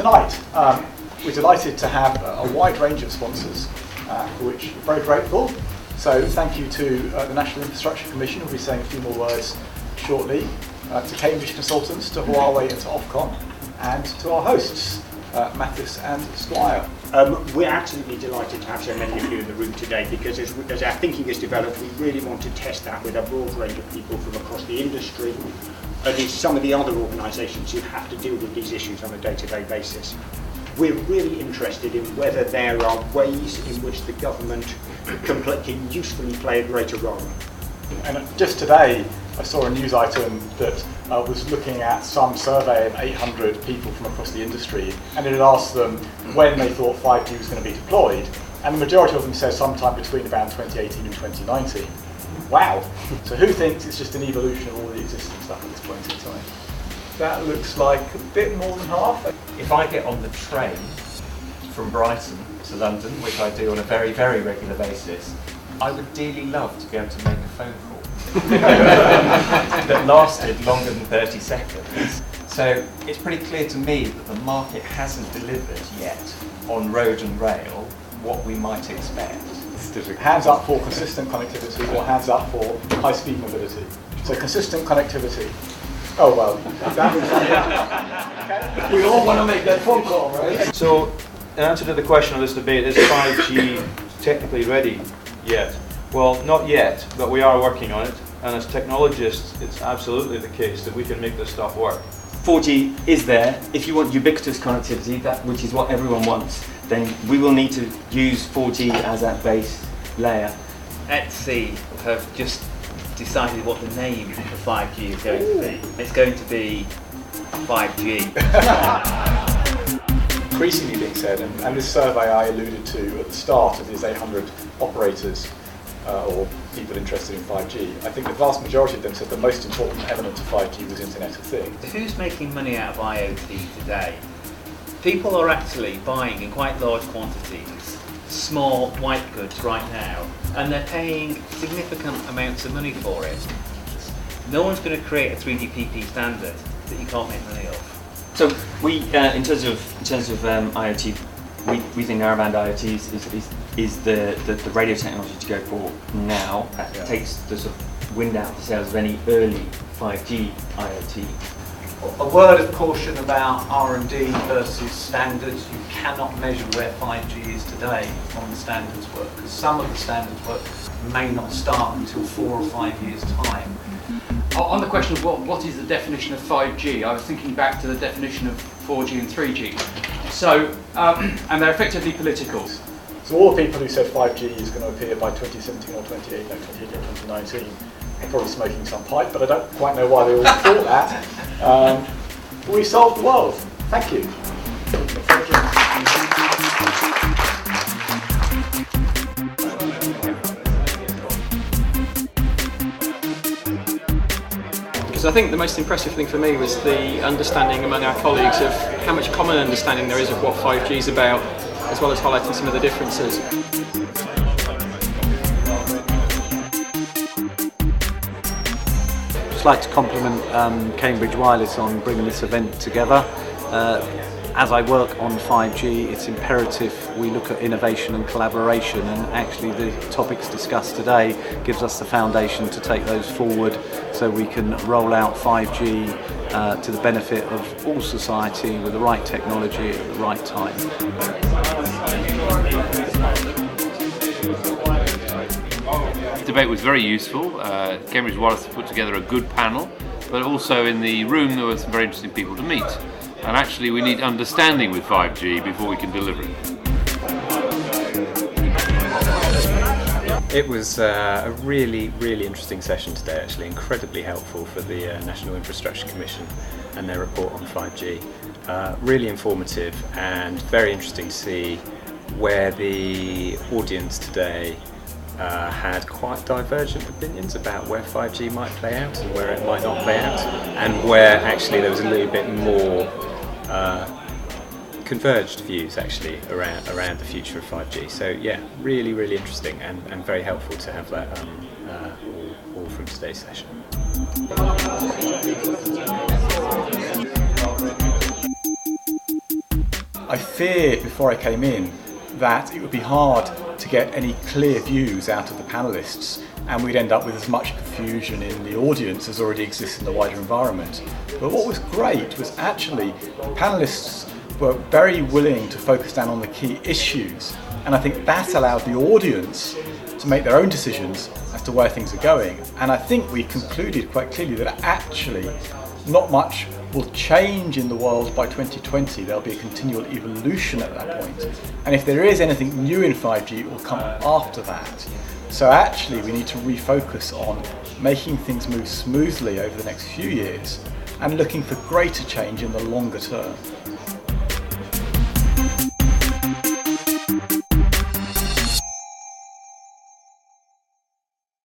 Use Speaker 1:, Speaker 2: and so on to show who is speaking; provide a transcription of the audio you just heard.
Speaker 1: Tonight, we're delighted to have a wide range of sponsors, for which we're very grateful. So thank you to the National Infrastructure Commission, who'll be saying a few more words shortly, to Cambridge Consultants, to Huawei and to Ofcom, and to our hosts, Matthys and Squire.
Speaker 2: We're absolutely delighted to have so many of you in the room today because as our thinking has developed, we really want to test that with a broad range of people from across the industry and some of the other organisations who have to deal with these issues on a day-to-day basis. We're really interested in whether there are ways in which the government can usefully play a greater role.
Speaker 1: And just today, I saw a news item that was looking at some survey of 800 people from across the industry, and it had asked them when they thought 5G was going to be deployed, and the majority of them said sometime between around 2018 and 2019. Wow! So who thinks it's just an evolution of all the existing stuff at this point in time? That looks like a bit more than half.
Speaker 3: If I get on the train from Brighton to London, which I do on a very, very regular basis, I would dearly love to be able to make a phone call that lasted longer than 30 seconds. So it's pretty clear to me that the market hasn't delivered yet on road and rail what we might expect.
Speaker 1: Hands up for consistent connectivity or hands up for high-speed mobility. So consistent connectivity. Oh well,
Speaker 4: we all want to make that phone call, right?
Speaker 5: So, in answer to the question of this debate, is 5G technically ready yet? Well, not yet, but we are working on it. And as technologists, it's absolutely the case that we can make this stuff work.
Speaker 6: 4G is there. If you want ubiquitous connectivity, which is what everyone wants, then we will need to use 4G as that base layer.
Speaker 7: Etsy have just decided what the name for 5G is going to be. It's going to be 5G.
Speaker 1: Increasingly being said, and this survey I alluded to at the start of these 800 operators or people interested in 5G, I think the vast majority of them said the most important element of 5G was Internet of Things.
Speaker 7: Who's making money out of IoT today? People are actually buying in quite large quantities small white goods right now, and they're paying significant amounts of money for it. No one's going to create a 3GPP standard that you can't make money off.
Speaker 6: So we, in terms of IoT, we think narrowband IoT is the radio technology to go for now. That takes the sort of wind out of the sails of any early 5G IoT.
Speaker 4: A word of caution about R&D versus standards. You cannot measure where 5G is today on the standards work, because some of the standards work may not start until 4 or 5 years' time.
Speaker 8: On the question of what is the definition of 5G, I was thinking back to the definition of 4G and 3G. So, and they're effectively political.
Speaker 1: So all the people who said 5G is going to appear by 2017 or 2018 or 2019 are probably smoking some pipe, but I don't quite know why they all thought that. We solved the world. Thank you.
Speaker 9: Because I think the most impressive thing for me was the understanding among our colleagues of how much common understanding there is of what 5G is about, as well as highlighting some of the differences.
Speaker 10: I'd like to compliment Cambridge Weightless on bringing this event together. As I work on 5G, it's imperative we look at innovation and collaboration, and actually the topics discussed today gives us the foundation to take those forward so we can roll out 5G to the benefit of all society with the right technology at the right time.
Speaker 11: The debate was very useful. Cambridge Weightless put together a good panel, but also in the room there were some very interesting people to meet. And actually we need understanding with 5G before we can deliver it.
Speaker 12: It was a really, really interesting session today, actually, incredibly helpful for the National Infrastructure Commission and their report on 5G. Really informative and very interesting to see where the audience today had quite divergent opinions about where 5G might play out and where it might not play out, and where actually there was a little bit more converged views actually around the future of 5G. So yeah, really, really interesting and very helpful to have that all from today's session.
Speaker 1: I feared before I came in that it would be hard to get any clear views out of the panellists, and we'd end up with as much confusion in the audience as already exists in the wider environment. But what was great was actually panellists were very willing to focus down on the key issues, and I think that allowed the audience to make their own decisions as to where things are going. And I think we concluded quite clearly that actually not much will change in the world by 2020. There'll be a continual evolution at that point. And if there is anything new in 5G, it will come after that. So actually we need to refocus on making things move smoothly over the next few years and looking for greater change in the longer term.